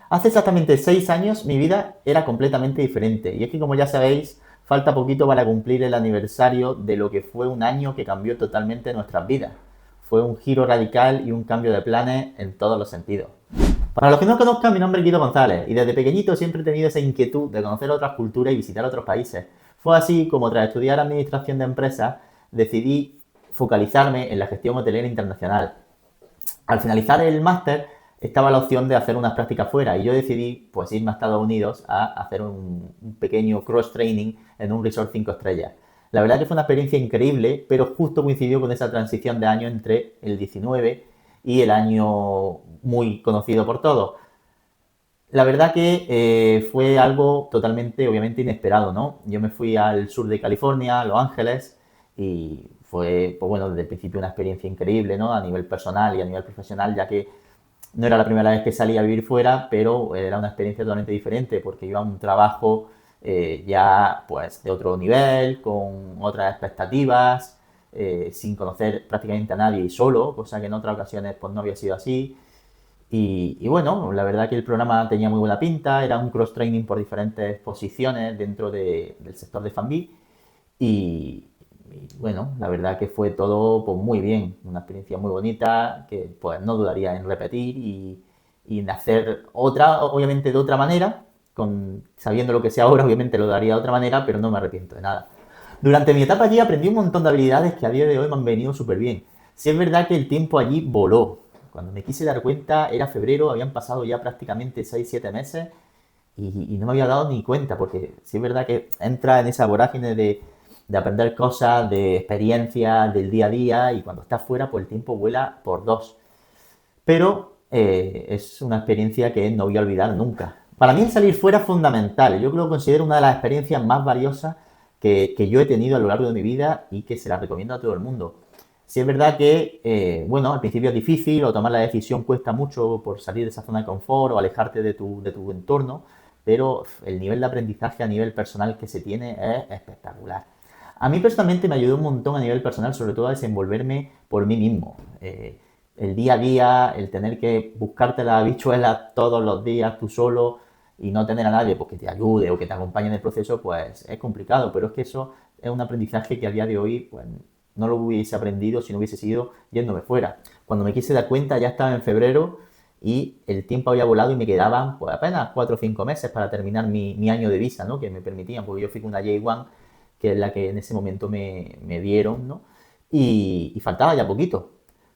Hace exactamente 6 años mi vida era completamente diferente. Y es que, como ya sabéis, falta poquito para cumplir el aniversario de lo que fue un año que cambió totalmente nuestras vidas. Fue un giro radical y un cambio de planes en todos los sentidos. Para los que no conozcan, mi nombre es Guido González y desde pequeñito siempre he tenido esa inquietud de conocer otras culturas y visitar otros países. Fue así como tras estudiar Administración de Empresas decidí focalizarme en la gestión hotelera internacional. Al finalizar el máster estaba la opción de hacer unas prácticas fuera y yo decidí pues irme a Estados Unidos a hacer un pequeño cross training en un resort 5 estrellas. La verdad que fue una experiencia increíble, pero justo coincidió con esa transición de año entre el 19 y el año muy conocido por todos. La verdad que fue algo totalmente, obviamente, inesperado, ¿no? Yo me fui al sur de California, a Los Ángeles, y fue, pues bueno, desde el principio una experiencia increíble, ¿no? A nivel personal y a nivel profesional, ya que no era la primera vez que salía a vivir fuera, pero era una experiencia totalmente diferente, porque iba a un trabajo ya, pues, de otro nivel, con otras expectativas, sin conocer prácticamente a nadie y solo, cosa que en otras ocasiones, pues, no había sido así. Y bueno, la verdad que el programa tenía muy buena pinta, era un cross-training por diferentes posiciones dentro del sector de F&B y bueno, la verdad que fue todo pues, muy bien, una experiencia muy bonita que pues no dudaría en repetir y en hacer otra, obviamente de otra manera, sabiendo lo que sé ahora, obviamente lo daría de otra manera, pero no me arrepiento de nada. Durante mi etapa allí aprendí un montón de habilidades que a día de hoy me han venido súper bien. Sí es verdad que el tiempo allí voló. Cuando me quise dar cuenta era febrero, habían pasado ya prácticamente 6 7 meses y no me había dado ni cuenta, porque sí es verdad que entra en esa vorágine de aprender cosas, de experiencias, del día a día, y cuando estás fuera, pues el tiempo vuela por dos. Pero es una experiencia que no voy a olvidar nunca. Para mí el salir fuera es fundamental. Yo creo que considero una de las experiencias más valiosas que yo he tenido a lo largo de mi vida y que se la recomiendo a todo el mundo. Si es verdad que, bueno, al principio es difícil o tomar la decisión cuesta mucho por salir de esa zona de confort o alejarte de tu entorno, pero el nivel de aprendizaje a nivel personal que se tiene es espectacular. A mí personalmente me ayudó un montón a nivel personal, sobre todo a desenvolverme por mí mismo. El día a día, el tener que buscarte las habichuelas todos los días tú solo y no tener a nadie pues, que te ayude o que te acompañe en el proceso, pues es complicado, pero es que eso es un aprendizaje que a día de hoy pues, no lo hubiese aprendido si no hubiese sido yéndome fuera. Cuando me quise dar cuenta ya estaba en febrero y el tiempo había volado y me quedaban pues apenas 4 o 5 meses para terminar mi año de visa, ¿no? Que me permitían, porque yo fui con una J1, que es la que en ese momento me dieron, ¿no? Y faltaba ya poquito.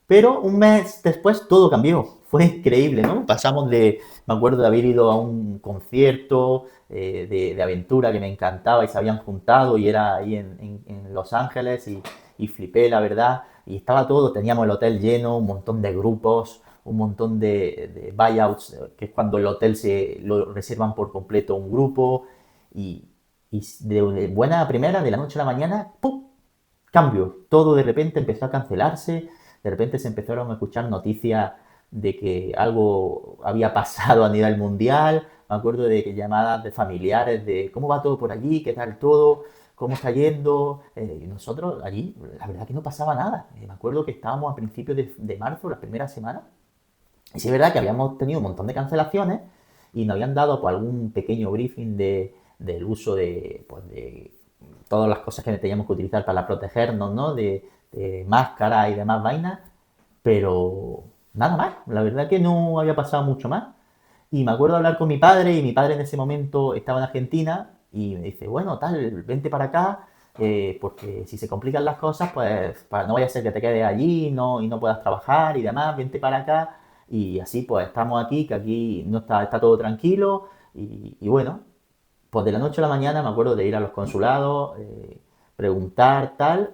Pero un mes después todo cambió. Fue increíble, ¿no? Pasamos me acuerdo de haber ido a un concierto de aventura que me encantaba y se habían juntado y era ahí en Los Ángeles y flipé, la verdad. Y estaba todo, teníamos el hotel lleno, un montón de grupos, un montón de buyouts, que es cuando el hotel se lo reservan por completo un grupo. Y, y de buena primera, de la noche a la mañana, ¡pum! Cambio. Todo de repente empezó a cancelarse, de repente se empezaron a escuchar noticias de que algo había pasado a nivel mundial. Me acuerdo de que llamadas de familiares de cómo va todo por allí, qué tal todo, cómo está yendo. Y nosotros allí, la verdad que no pasaba nada. Me acuerdo que estábamos a principios de marzo, las primeras semanas, y sí es verdad que habíamos tenido un montón de cancelaciones y nos habían dado pues, algún pequeño briefing del uso de todas las cosas que teníamos que utilizar para protegernos, ¿no? De máscara y demás vainas, pero nada más. La verdad que no había pasado mucho más. Y me acuerdo hablar con mi padre y mi padre en ese momento estaba en Argentina y me dice, bueno, tal, vente para acá, porque si se complican las cosas, pues no vaya a ser que te quedes allí y no puedas trabajar y demás, vente para acá. Y así pues estamos aquí, que aquí no está todo tranquilo y bueno, pues de la noche a la mañana me acuerdo de ir a los consulados, preguntar tal,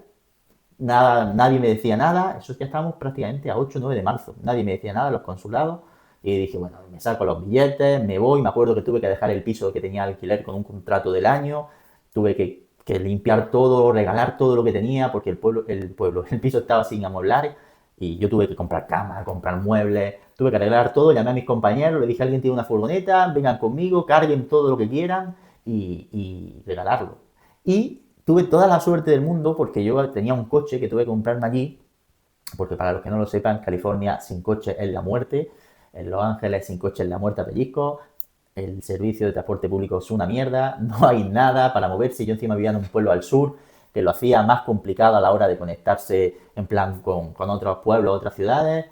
nada, nadie me decía nada, eso ya estábamos prácticamente a 8 o 9 de marzo, nadie me decía nada en los consulados y dije, bueno, me saco los billetes, me voy, me acuerdo que tuve que dejar el piso que tenía alquiler con un contrato del año, tuve que limpiar todo, regalar todo lo que tenía porque el piso estaba sin amoblar y yo tuve que comprar cama, comprar muebles, tuve que arreglar todo, llamé a mis compañeros, le dije, alguien tiene una furgoneta, vengan conmigo, carguen todo lo que quieran y regalarlo. Y tuve toda la suerte del mundo porque yo tenía un coche que tuve que comprarme allí, porque para los que no lo sepan, California sin coche es la muerte. en Los Ángeles sin coche en la muerte a pellizco, el servicio de transporte público es una mierda, no hay nada para moverse. Yo encima vivía en un pueblo al sur, que lo hacía más complicado a la hora de conectarse en plan con otros pueblos, otras ciudades,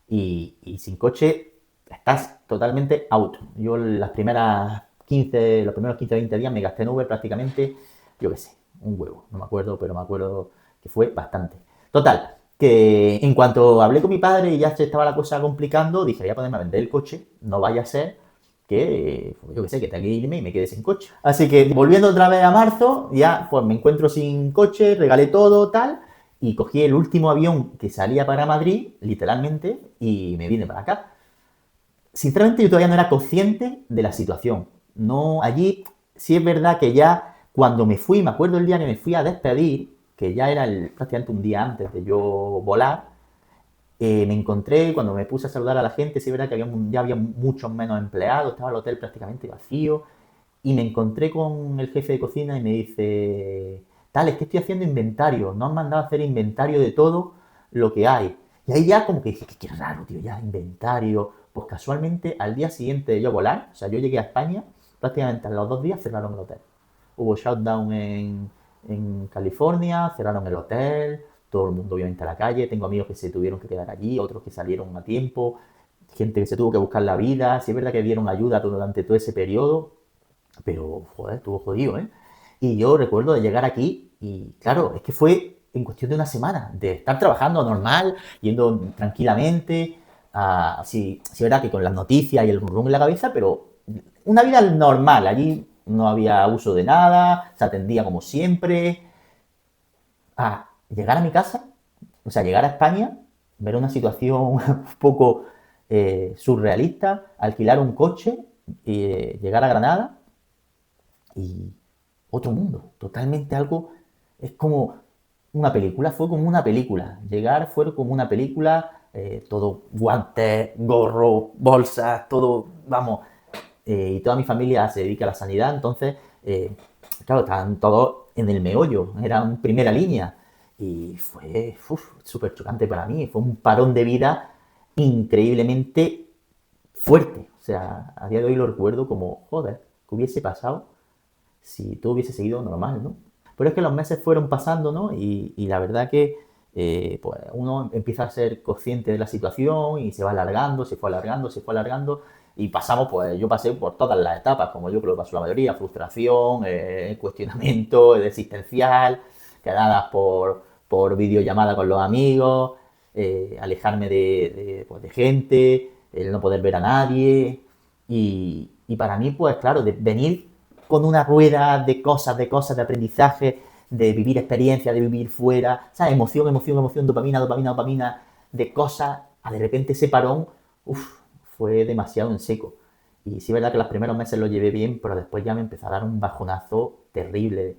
y sin coche estás totalmente out. Yo los primeros 15 20 días me gasté en Uber prácticamente, yo qué sé, un huevo, no me acuerdo, pero me acuerdo que fue bastante. Total, que en cuanto hablé con mi padre y ya se estaba la cosa complicando, dije, voy a ponerme a vender el coche, no vaya a ser que, yo qué sé, que tenga que irme y me quede sin coche. Así que volviendo otra vez a marzo, ya pues me encuentro sin coche, regalé todo, tal, y cogí el último avión que salía para Madrid, literalmente, y me vine para acá. Sinceramente yo todavía no era consciente de la situación. No, allí sí es verdad que ya cuando me fui, me acuerdo el día que me fui a despedir, que ya era prácticamente un día antes de yo volar, me encontré, cuando me puse a saludar a la gente, sí es verdad que ya había muchos menos empleados, estaba el hotel prácticamente vacío, y me encontré con el jefe de cocina y me dice, tal, es que estoy haciendo inventario, no han mandado a hacer inventario de todo lo que hay. Y ahí ya como que dije, qué raro, tío, ya inventario. Pues casualmente al día siguiente de yo volar, o sea, yo llegué a España, prácticamente a los 2 días cerraron el hotel. Hubo shutdown en California, cerraron el hotel, todo el mundo obviamente a la calle, tengo amigos que se tuvieron que quedar allí, otros que salieron a tiempo, gente que se tuvo que buscar la vida, sí es verdad que dieron ayuda durante todo ese periodo, pero, joder, estuvo jodido, ¿eh? Y yo recuerdo de llegar aquí y, claro, es que fue en cuestión de una semana, de estar trabajando normal, yendo tranquilamente, así, sí, verdad que con las noticias y el rum en la cabeza, pero una vida normal, allí no había uso de nada, se atendía como siempre, a llegar a mi casa, o sea, llegar a España, ver una situación un poco surrealista, alquilar un coche, llegar a Granada y otro mundo, totalmente algo, es como una película, fue como una película, llegar fue como una película, todo guantes, gorro, bolsas, todo, vamos, y toda mi familia se dedica a la sanidad, entonces, claro, estaban todos en el meollo, eran primera línea, y fue súper chocante para mí, fue un parón de vida increíblemente fuerte, o sea, a día de hoy lo recuerdo como, joder, ¿qué hubiese pasado si todo hubiese seguido normal, ¿no? Pero es que los meses fueron pasando, ¿no? Y la verdad que pues uno empieza a ser consciente de la situación y se va alargando, se fue alargando, se fue alargando y pasamos, pues yo pasé por todas las etapas, como yo creo que pasó la mayoría, frustración, cuestionamiento existencial, quedadas por videollamada con los amigos, alejarme pues, de gente, el no poder ver a nadie y para mí, pues claro, de venir con una rueda de cosas, de aprendizaje, de vivir experiencias, de vivir fuera, ¿sabes? Emoción, emoción, emoción, dopamina, dopamina, dopamina, de cosas, a de repente ese parón, fue demasiado en seco. Y sí es verdad que los primeros meses lo llevé bien, pero después ya me empezó a dar un bajonazo terrible.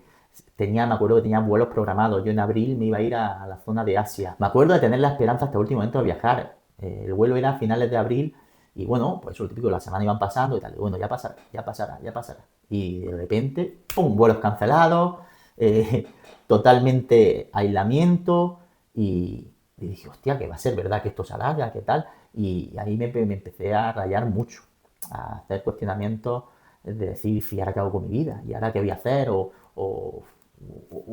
Me acuerdo que tenía vuelos programados. Yo en abril me iba a ir a la zona de Asia. Me acuerdo de tener la esperanza hasta el último momento de viajar. El vuelo era a finales de abril y bueno, pues eso es lo típico, la semana iban pasando y tal. Y bueno, ya pasará, ya pasará, ya pasará. Y de repente, ¡pum! Vuelos cancelados, eh, totalmente aislamiento y dije, hostia, que va a ser verdad que esto se alarga, qué tal. Y ahí me empecé a rayar mucho, a hacer cuestionamientos de decir, ¿y ahora qué hago con mi vida? ¿Y ahora qué voy a hacer? O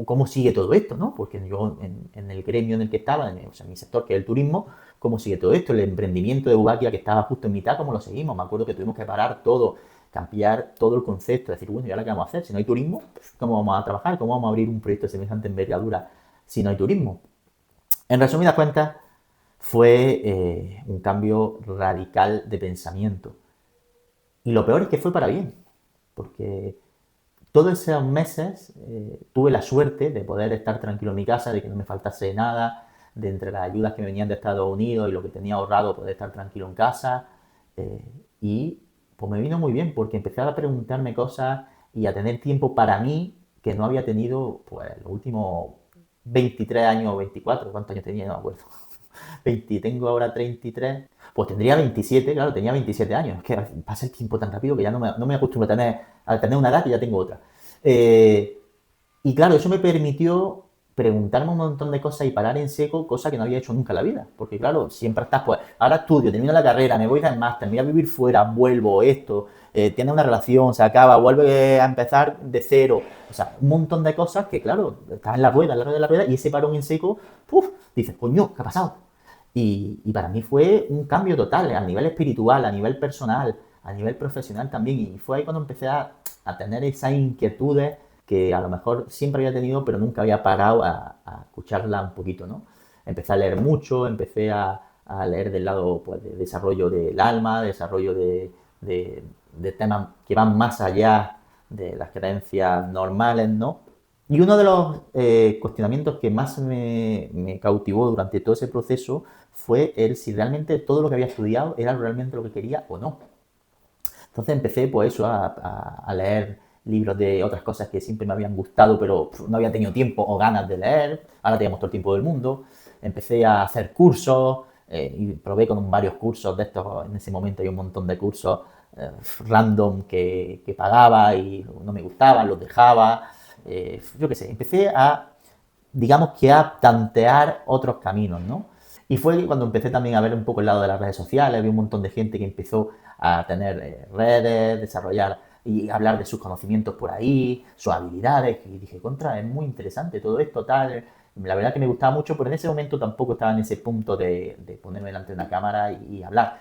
cómo sigue todo esto, ¿no? Porque yo en el gremio en el que estaba, o sea, en mi sector, que es el turismo, ¿cómo sigue todo esto? El emprendimiento de Bubakia, que estaba justo en mitad, ¿cómo lo seguimos? Me acuerdo que tuvimos que parar todo, cambiar todo el concepto, decir, bueno, ¿y ahora qué vamos a hacer? Si no hay turismo, ¿cómo vamos a trabajar? ¿Cómo vamos a abrir un proyecto de semejante envergadura si no hay turismo? En resumidas cuentas, fue un cambio radical de pensamiento. Y lo peor es que fue para bien, porque todos esos meses tuve la suerte de poder estar tranquilo en mi casa, de que no me faltase nada, de entre las ayudas que me venían de Estados Unidos y lo que tenía ahorrado poder estar tranquilo en casa. eh, y pues me vino muy bien porque empecé a preguntarme cosas y a tener tiempo para mí que no había tenido pues los últimos 23 años o 24, ¿cuántos años tenía? No me acuerdo. 20, tengo ahora 33, pues tendría 27, claro, tenía 27 años. Es que pasa el tiempo tan rápido que ya no me acostumbro a tener una edad que ya tengo otra. Y claro, eso me permitió preguntarme un montón de cosas y parar en seco, cosa que no había hecho nunca en la vida. Porque claro, siempre estás, pues, ahora estudio, termino la carrera, me voy del máster, me voy a vivir fuera, vuelvo, esto, tiene una relación, se acaba, vuelve a empezar de cero. O sea, un montón de cosas que, claro, estás en la rueda de la rueda, y ese parón en seco, ¡puf! Dices, coño, ¿qué ha pasado? Y para mí fue un cambio total, a nivel espiritual, a nivel personal, a nivel profesional también. Y fue ahí cuando empecé a tener esas inquietudes que a lo mejor siempre había tenido, pero nunca había parado a escucharla un poquito, ¿no? Empecé a leer mucho, empecé a leer del lado, pues, de desarrollo del alma, desarrollo de temas que van más allá de las creencias normales, ¿no? Y uno de los cuestionamientos que más me cautivó durante todo ese proceso fue el si realmente todo lo que había estudiado era realmente lo que quería o no. Entonces empecé, pues eso, a leer libros de otras cosas que siempre me habían gustado, pero no había tenido tiempo o ganas de leer. Ahora tenemos todo el tiempo del mundo. Empecé a hacer cursos y probé con varios cursos de estos. En ese momento hay un montón de cursos random que pagaba y no me gustaban, los dejaba. Yo qué sé, empecé digamos que a tantear otros caminos, ¿no? Y fue cuando empecé también a ver un poco el lado de las redes sociales, había un montón de gente que empezó a tener redes, desarrollar y hablar de sus conocimientos por ahí, sus habilidades, y dije, contra, es muy interesante todo esto, tal. La verdad que me gustaba mucho, pero en ese momento tampoco estaba en ese punto de ponerme delante de una cámara y hablar.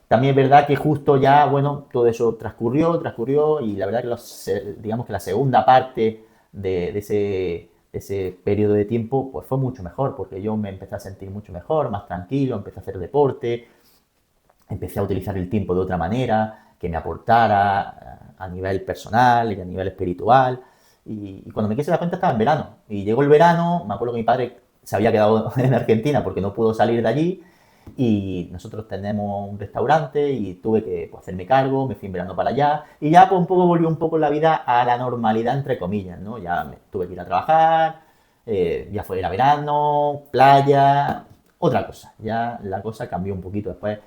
También es verdad que justo ya, bueno, todo eso transcurrió y la verdad que digamos que la segunda parte de ese periodo de tiempo pues fue mucho mejor porque yo me empecé a sentir mucho mejor, más tranquilo, empecé a hacer deporte, empecé a utilizar el tiempo de otra manera, que me aportara a nivel personal y a nivel espiritual. Y cuando me quise dar cuenta estaba en verano. Y llegó el verano, me acuerdo que mi padre se había quedado en Argentina porque no pudo salir de allí y nosotros tenemos un restaurante y tuve que, pues, hacerme cargo, me fui en verano para allá y ya, pues, un poco volvió un poco la vida a la normalidad entre comillas, ¿no? Ya tuve que ir a trabajar, ya fue, era verano, playa, otra cosa, ya la cosa cambió un poquito después,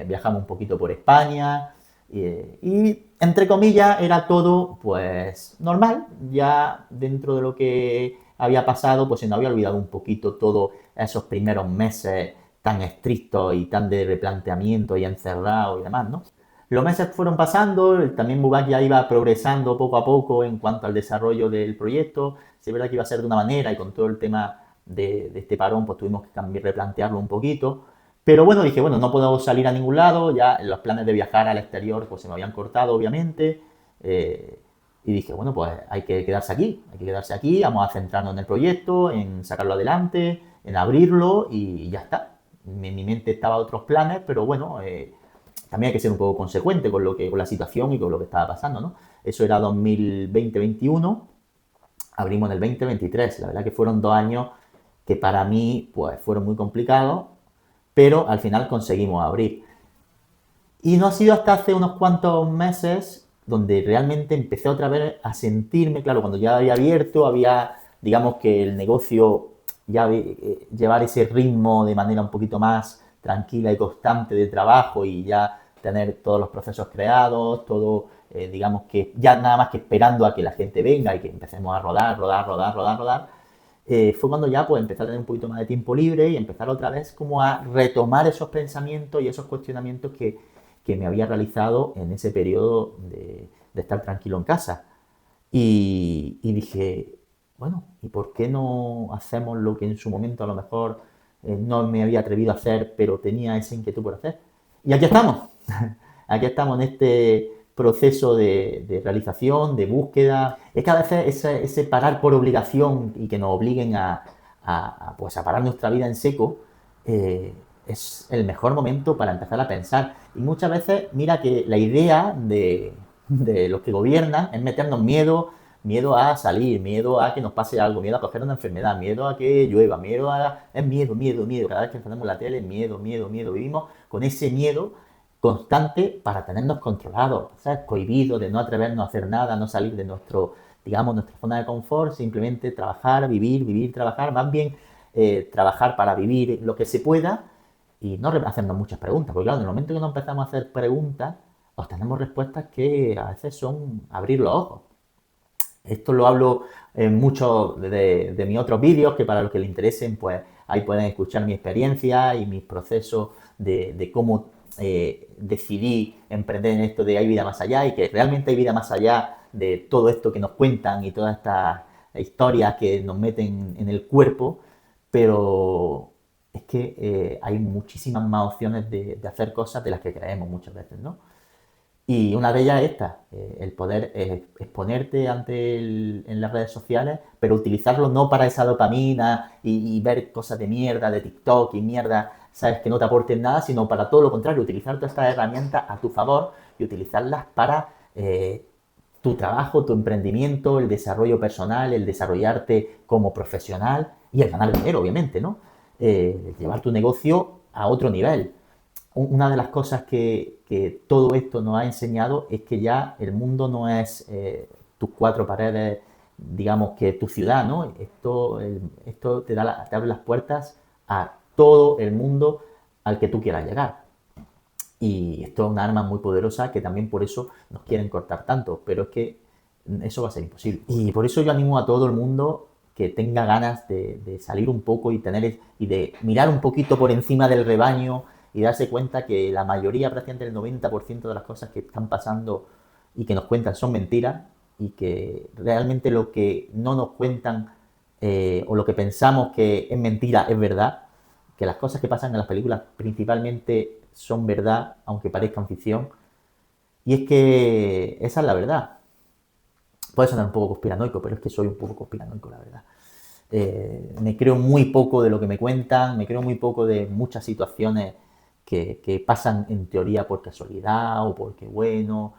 viajamos un poquito por España y entre comillas era todo pues normal, ya dentro de lo que había pasado pues se nos había olvidado un poquito todos esos primeros meses tan estrictos y tan de replanteamiento y encerrado y demás, ¿no? Los meses fueron pasando, también Mubak ya iba progresando poco a poco en cuanto al desarrollo del proyecto. Sí, es verdad que iba a ser de una manera y con todo el tema de este parón pues tuvimos que cambiar, replantearlo un poquito. Pero bueno, dije, bueno, no puedo salir a ningún lado, ya los planes de viajar al exterior pues se me habían cortado obviamente. Y dije, bueno, pues hay que quedarse aquí, vamos a centrarnos en el proyecto, en sacarlo adelante, en abrirlo y ya está. En mi mente estaban otros planes, pero bueno, también hay que ser un poco consecuente con la situación y con lo que estaba pasando, ¿no? Eso era 2020-21, abrimos en el 2023. La verdad que fueron 2 años que para mí pues fueron muy complicados, pero al final conseguimos abrir. Y no ha sido hasta hace unos cuantos meses donde realmente empecé otra vez a sentirme, claro, cuando ya había abierto, había, digamos que el negocio, ya llevar ese ritmo de manera un poquito más tranquila y constante de trabajo y ya tener todos los procesos creados, todo, digamos que ya nada más que esperando a que la gente venga y que empecemos a rodar, fue cuando ya pues empecé a tener un poquito más de tiempo libre y empezar otra vez como a retomar esos pensamientos y esos cuestionamientos que me había realizado en ese periodo de estar tranquilo en casa. Y dije, bueno, ¿y por qué no hacemos lo que en su momento a lo mejor no me había atrevido a hacer, pero tenía esa inquietud por hacer? Y aquí estamos, aquí estamos en este proceso de realización, de búsqueda. Es que a veces ese parar por obligación y que nos obliguen pues a parar nuestra vida en seco, es el mejor momento para empezar a pensar. Y muchas veces, mira que la idea de los que gobiernan es meternos miedo, miedo a salir, miedo a que nos pase algo, miedo a coger una enfermedad, miedo a que llueva, miedo a... Es miedo, miedo, miedo. Cada vez que encendemos la tele, miedo, miedo, miedo. Vivimos con ese miedo constante para tenernos controlados, ¿sabes? Cohibidos de no atrevernos a hacer nada, no salir de digamos, nuestra zona de confort, simplemente trabajar, vivir, vivir, trabajar, más bien trabajar para vivir lo que se pueda y no hacernos muchas preguntas, porque claro, en el momento que no empezamos a hacer preguntas, obtenemos respuestas que a veces son abrir los ojos. Esto lo hablo en muchos de mis otros vídeos, que para los que les interesen, pues ahí pueden escuchar mi experiencia y mis procesos de cómo decidí emprender en esto de hay vida más allá, y que realmente hay vida más allá de todo esto que nos cuentan y todas estas historias que nos meten en el cuerpo, pero es que hay muchísimas más opciones de hacer cosas de las que creemos muchas veces, ¿no? Y una de ellas es esta, el poder exponerte en las redes sociales, pero utilizarlo no para esa dopamina y ver cosas de mierda, de TikTok y mierda, sabes, que no te aporten nada, sino para todo lo contrario, utilizar todas estas herramientas a tu favor y utilizarlas para tu trabajo, tu emprendimiento, el desarrollo personal, el desarrollarte como profesional y el ganar dinero, obviamente, ¿no? Llevar tu negocio a otro nivel. Una de las cosas que todo esto nos ha enseñado es que ya el mundo no es tus cuatro paredes, digamos que tu ciudad, ¿no? Esto te abre las puertas a todo el mundo al que tú quieras llegar. Y esto es una arma muy poderosa que también por eso nos quieren cortar tanto, pero es que eso va a ser imposible. Y por eso yo animo a todo el mundo que tenga ganas de salir un poco y de mirar un poquito por encima del rebaño y darse cuenta que la mayoría, prácticamente el 90% de las cosas que están pasando y que nos cuentan son mentiras, y que realmente lo que no nos cuentan o lo que pensamos que es mentira es verdad, que las cosas que pasan en las películas principalmente son verdad, aunque parezcan ficción. Y es que esa es la verdad. Puede sonar un poco conspiranoico, pero es que soy un poco conspiranoico, la verdad. Me creo muy poco de lo que me cuentan, me creo muy poco de muchas situaciones que pasan en teoría por casualidad o porque bueno,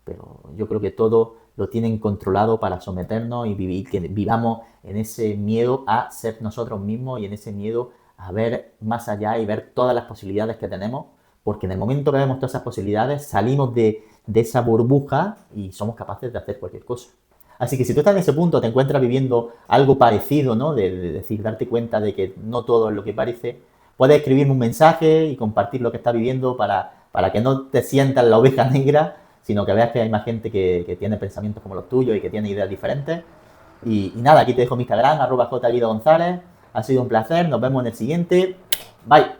pero yo creo que todo lo tienen controlado para someternos y vivir, que vivamos en ese miedo a ser nosotros mismos y en ese miedo a ver más allá y ver todas las posibilidades que tenemos, porque en el momento que vemos todas esas posibilidades salimos de esa burbuja y somos capaces de hacer cualquier cosa. Así que si tú estás en ese punto, te encuentras viviendo algo parecido, ¿no? De decir, darte cuenta de que no todo es lo que parece, puedes escribirme un mensaje y compartir lo que estás viviendo para que no te sientas la oveja negra, sino que veas que hay más gente que tiene pensamientos como los tuyos y que tiene ideas diferentes. Y nada, aquí te dejo mi Instagram, @jguidogonzález. Ha sido un placer, nos vemos en el siguiente. Bye.